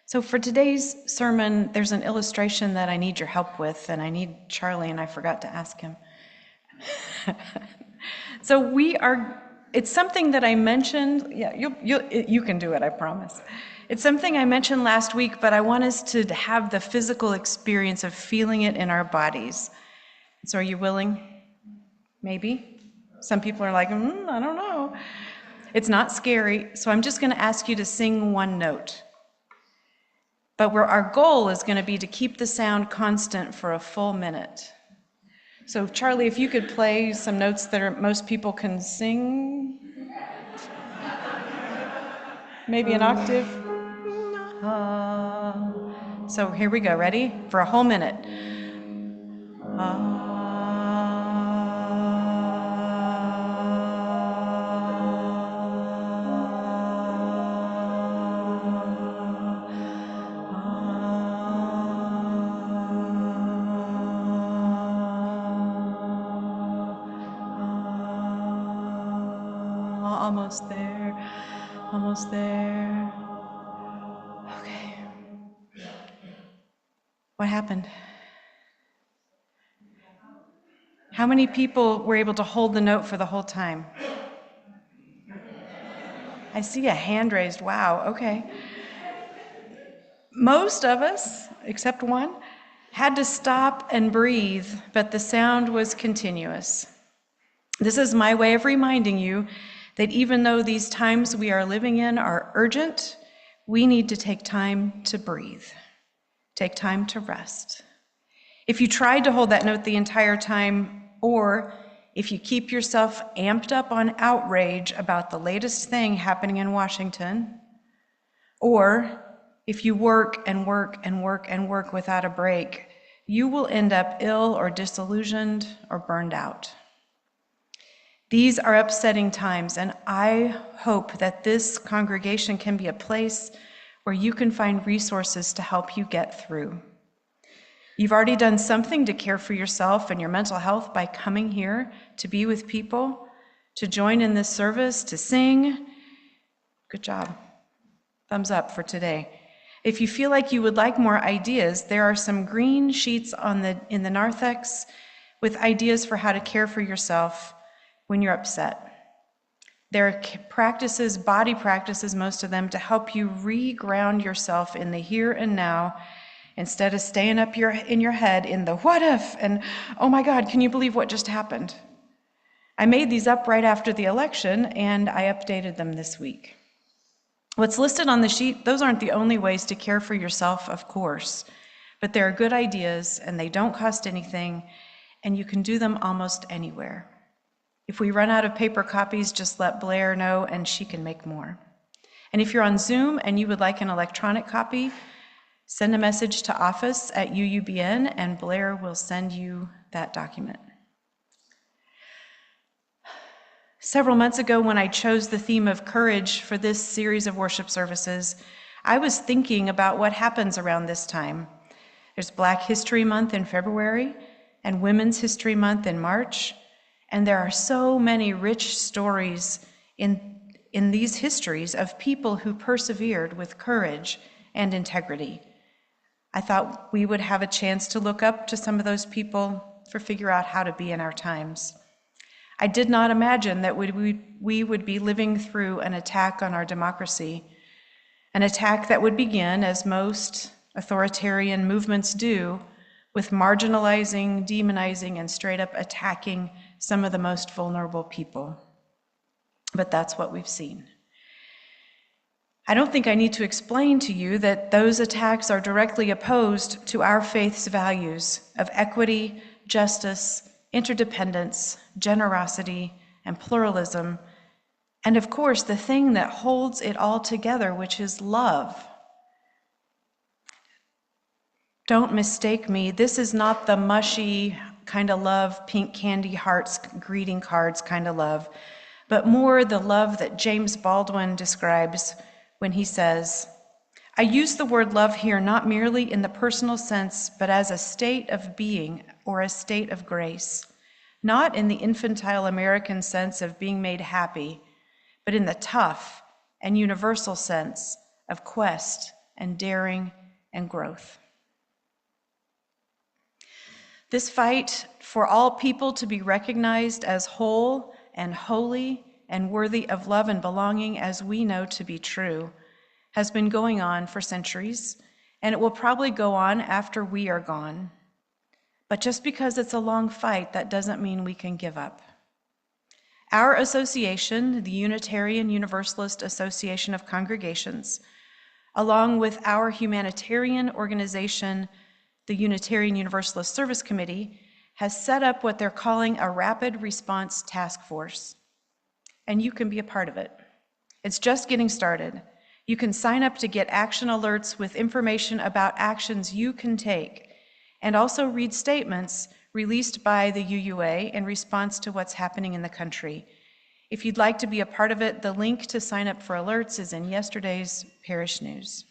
So for today's sermon, there's an illustration that I need your help with, and I need Charlie, and I forgot to ask him. So it's something that I mentioned. Yeah, you can do it, I promise. It's something I mentioned last week, but I want us to have the physical experience of feeling it in our bodies. So are you willing? Maybe? Some people are like, I don't know. It's not scary, so I'm just going to ask you to sing one note. But our goal is going to be to keep the sound constant for a full minute. So Charlie, if you could play some notes that most people can sing. Maybe an octave. So here we go, ready? For a whole minute. Almost there, almost there. Okay. What happened? How many people were able to hold the note for the whole time? I see a hand raised. Wow, okay. Most of us, except one, had to stop and breathe, but the sound was continuous. This is my way of reminding you that even though these times we are living in are urgent, we need to take time to breathe, take time to rest. If you tried to hold that note the entire time, or if you keep yourself amped up on outrage about the latest thing happening in Washington, or if you work and work and work and work without a break, you will end up ill or disillusioned or burned out. These are upsetting times, and I hope that this congregation can be a place where you can find resources to help you get through. You've already done something to care for yourself and your mental health by coming here to be with people, to join in this service, to sing. Good job. Thumbs up for today. If you feel like you would like more ideas, there are some green sheets in the narthex with ideas for how to care for yourself when you're upset. There are practices, body practices, most of them, to help you re-ground yourself in the here and now instead of staying up in your head in the what if and oh my God, can you believe what just happened? I made these up right after the election and I updated them this week. What's listed on the sheet, those aren't the only ways to care for yourself, of course, but they're good ideas and they don't cost anything and you can do them almost anywhere. If we run out of paper copies, just let Blair know and she can make more. And if you're on Zoom and you would like an electronic copy, send a message to office@UUBN and Blair will send you that document. Several months ago when I chose the theme of courage for this series of worship services, I was thinking about what happens around this time. There's Black History Month in February and Women's History Month in March. And there are so many rich stories in these histories of people who persevered with courage and integrity. I thought we would have a chance to look up to some of those people to figure out how to be in our times. I did not imagine that we would be living through an attack on our democracy, an attack that would begin, as most authoritarian movements do, with marginalizing, demonizing, and straight up attacking some of the most vulnerable people. But that's what we've seen. I don't think I need to explain to you that those attacks are directly opposed to our faith's values of equity, justice, interdependence, generosity, and pluralism, and of course, the thing that holds it all together, which is love. Don't mistake me, this is not the mushy kind of love, pink candy hearts, greeting cards kind of love, but more the love that James Baldwin describes when he says, I use the word love here not merely in the personal sense, but as a state of being or a state of grace, not in the infantile American sense of being made happy, but in the tough and universal sense of quest and daring and growth. This fight for all people to be recognized as whole and holy and worthy of love and belonging as we know to be true has been going on for centuries, and it will probably go on after we are gone. But just because it's a long fight, that doesn't mean we can give up. Our association, the Unitarian Universalist Association of Congregations, along with our humanitarian organization, the Unitarian Universalist Service Committee, has set up what they're calling a Rapid Response Task Force. And you can be a part of it. It's just getting started. You can sign up to get action alerts with information about actions you can take, and also read statements released by the UUA in response to what's happening in the country. If you'd like to be a part of it, the link to sign up for alerts is in yesterday's parish news.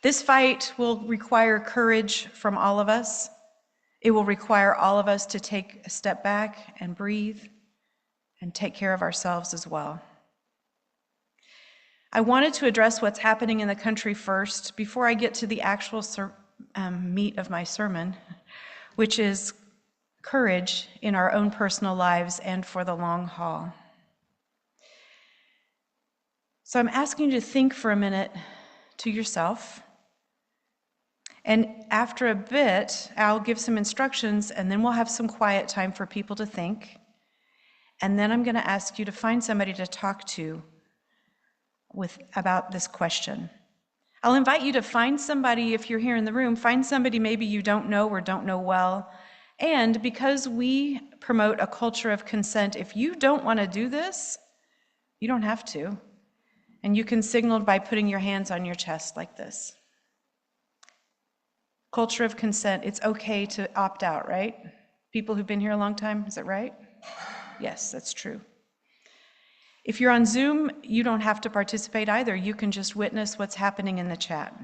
This fight will require courage from all of us. It will require all of us to take a step back and breathe and take care of ourselves as well. I wanted to address what's happening in the country first before I get to the actual meat of my sermon, which is courage in our own personal lives and for the long haul. So I'm asking you to think for a minute to yourself. And after a bit, I'll give some instructions, and then we'll have some quiet time for people to think. And then I'm going to ask you to find somebody to talk to about this question. I'll invite you to find somebody, if you're here in the room, find somebody maybe you don't know or don't know well. And because we promote a culture of consent, if you don't want to do this, you don't have to. And you can signal by putting your hands on your chest like this. Culture of consent, it's okay to opt out, right? People who've been here a long time, is that right? Yes, that's true. If you're on Zoom, you don't have to participate either. You can just witness what's happening in the chat.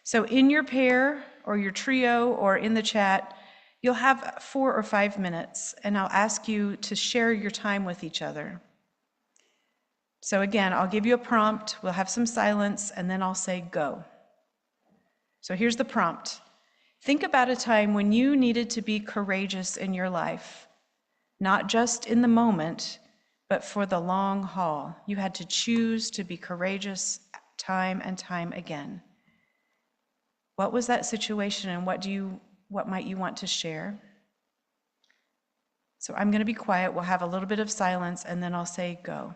So in your pair or your trio or in the chat, you'll have 4 or 5 minutes, and I'll ask you to share your time with each other. So again, I'll give you a prompt, we'll have some silence, and then I'll say go. So here's the prompt. Think about a time when you needed to be courageous in your life, not just in the moment, but for the long haul. You had to choose to be courageous time and time again. What was that situation, and what might you want to share? So I'm going to be quiet. We'll have a little bit of silence, and then I'll say go.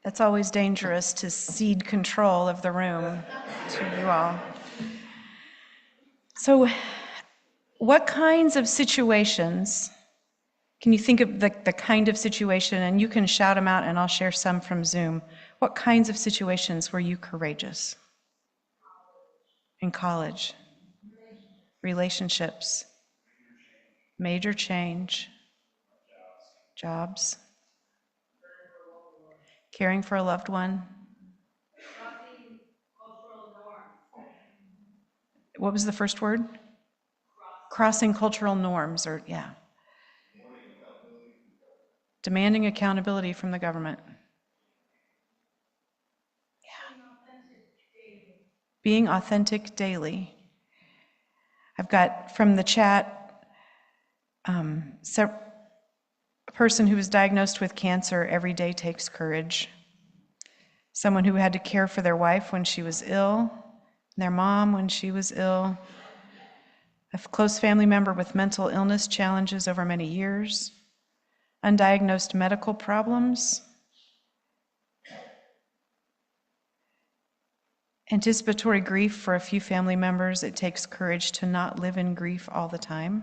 That's always dangerous to cede control of the room to you all. So, what kinds of situations, can you think of the kind of situation, and you can shout them out and I'll share some from Zoom. What kinds of situations were you courageous? In college? Relationships? Major change? Jobs? Caring for a loved one? Crossing cultural norms. What was the first word? Crossing cultural norms, or yeah. Demanding accountability from the government. Yeah. Being authentic daily. I've got from the chat person who was diagnosed with cancer every day takes courage. Someone who had to care for their wife when she was ill, their mom when she was ill, a close family member with mental illness challenges over many years, undiagnosed medical problems, anticipatory grief for a few family members. It takes courage to not live in grief all the time.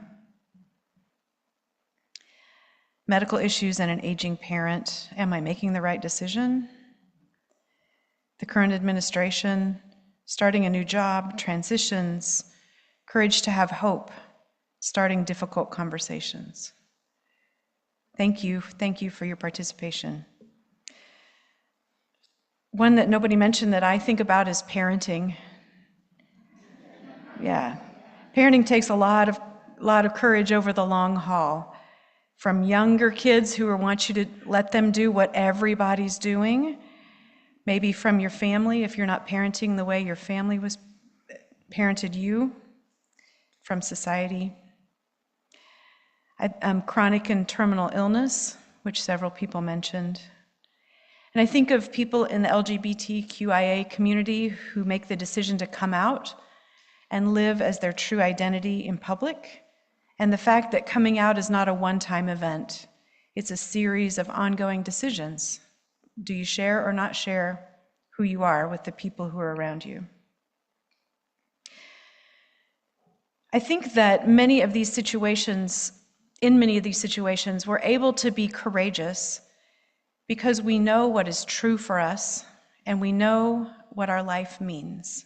Medical issues and an aging parent. Am I making the right decision? The current administration, starting a new job, transitions, courage to have hope, starting difficult conversations. Thank you for your participation. One that nobody mentioned that I think about is parenting. Yeah, parenting takes a lot of courage over the long haul. From younger kids who want you to let them do what everybody's doing, maybe from your family if you're not parenting the way your family was parented you, from society. Chronic and terminal illness, which several people mentioned. And I think of people in the LGBTQIA community who make the decision to come out and live as their true identity in public, and the fact that coming out is not a one-time event. It's a series of ongoing decisions. Do you share or not share who you are with the people who are around you? I think that in many of these situations, we're able to be courageous because we know what is true for us and we know what our life means.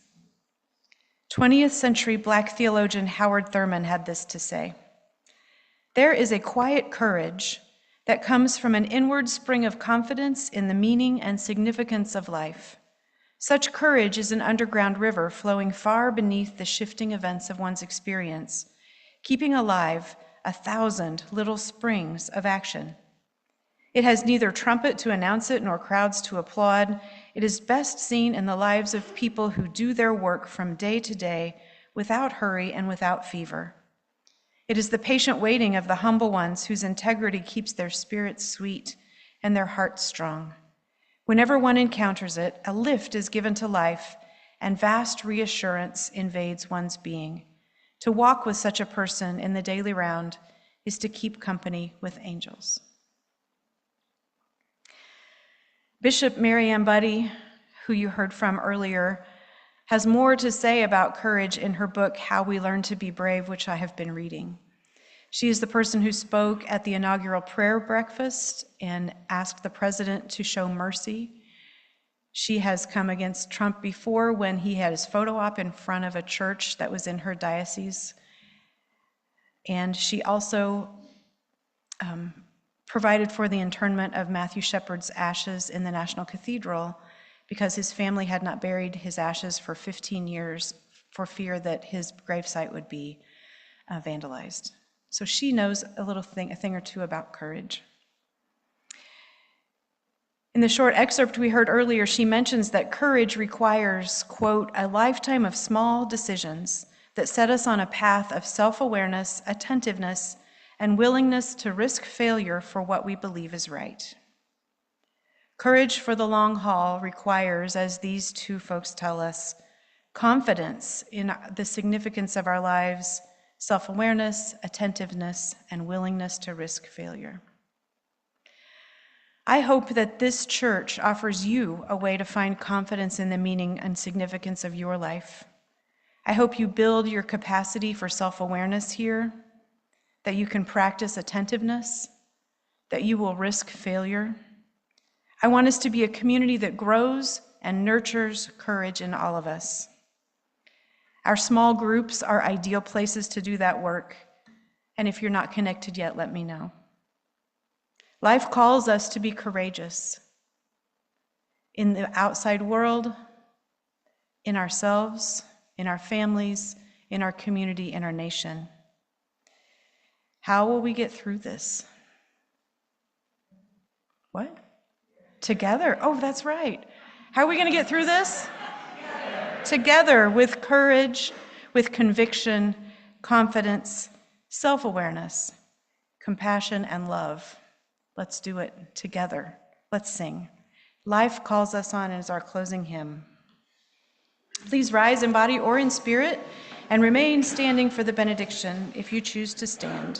20th century Black theologian Howard Thurman had this to say: "There is a quiet courage that comes from an inward spring of confidence in the meaning and significance of life. Such courage is an underground river flowing far beneath the shifting events of one's experience, keeping alive 1,000 little springs of action. It has neither trumpet to announce it nor crowds to applaud. It is best seen in the lives of people who do their work from day to day without hurry and without fever. It is the patient waiting of the humble ones whose integrity keeps their spirits sweet and their hearts strong. Whenever one encounters it, a lift is given to life and vast reassurance invades one's being. To walk with such a person in the daily round is to keep company with angels." Bishop Mary Ann Buddy, who you heard from earlier, has more to say about courage in her book, How We Learn to Be Brave, which I have been reading. She is the person who spoke at the inaugural prayer breakfast and asked the president to show mercy. She has come against Trump before when he had his photo op in front of a church that was in her diocese. And she also provided for the internment of Matthew Shepard's ashes in the National Cathedral because his family had not buried his ashes for 15 years for fear that his gravesite would be vandalized. So she knows a thing or two about courage. In the short excerpt we heard earlier, she mentions that courage requires, quote, "a lifetime of small decisions that set us on a path of self-awareness, attentiveness, and willingness to risk failure for what we believe is right." Courage for the long haul requires, as these two folks tell us, confidence in the significance of our lives, self-awareness, attentiveness, and willingness to risk failure. I hope that this church offers you a way to find confidence in the meaning and significance of your life. I hope you build your capacity for self-awareness here, that you can practice attentiveness, that you will risk failure. I want us to be a community that grows and nurtures courage in all of us. Our small groups are ideal places to do that work, and if you're not connected yet, let me know. Life calls us to be courageous in the outside world, in ourselves, in our families, in our community, in our nation. How will we get through this? What? Together. Oh, that's right. How are we going to get through this? Together, with courage, with conviction, confidence, self-awareness, compassion, and love. Let's do it together. Let's sing. Life Calls Us On is our closing hymn. Please rise in body or in spirit and remain standing for the benediction if you choose to stand.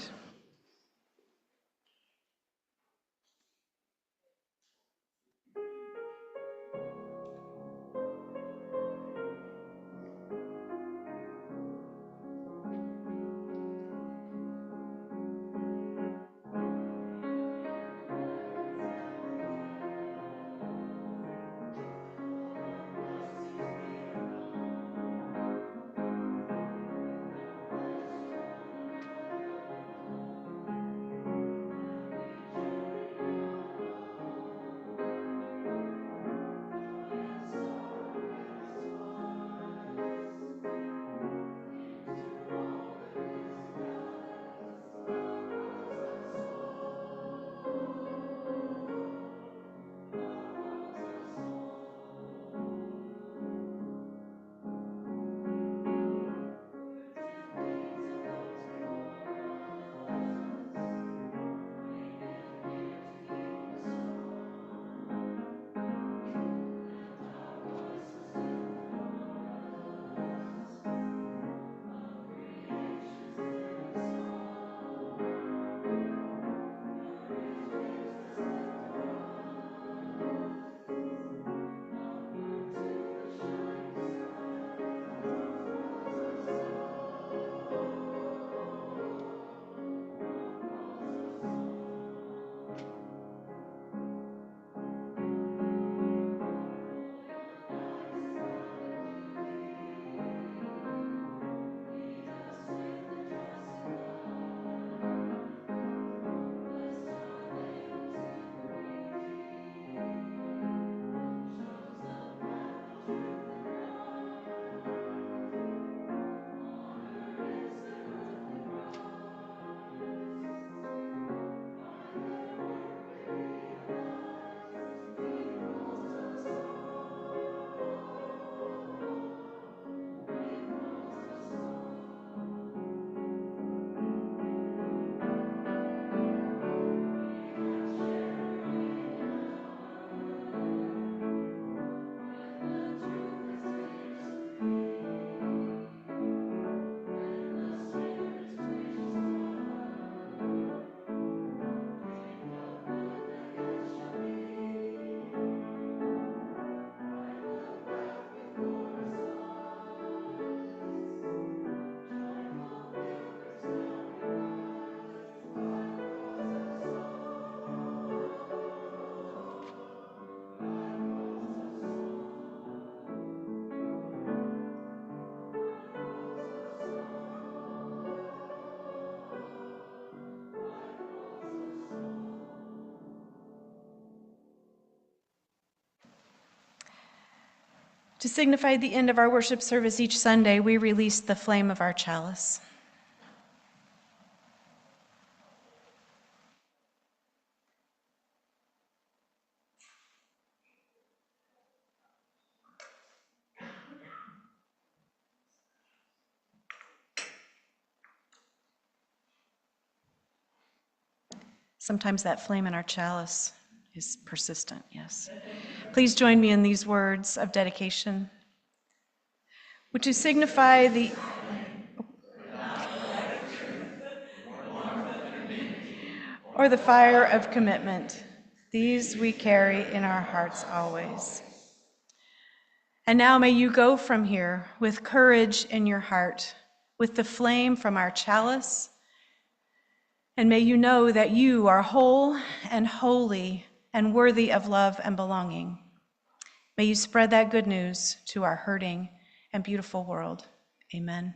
To signify the end of our worship service each Sunday, we release the flame of our chalice. Sometimes that flame in our chalice is persistent, yes. Please join me in these words of dedication, which to signify the or the fire of commitment. These we carry in our hearts always. And now may you go from here with courage in your heart, with the flame from our chalice, and may you know that you are whole and holy and worthy of love and belonging. May you spread that good news to our hurting and beautiful world. Amen.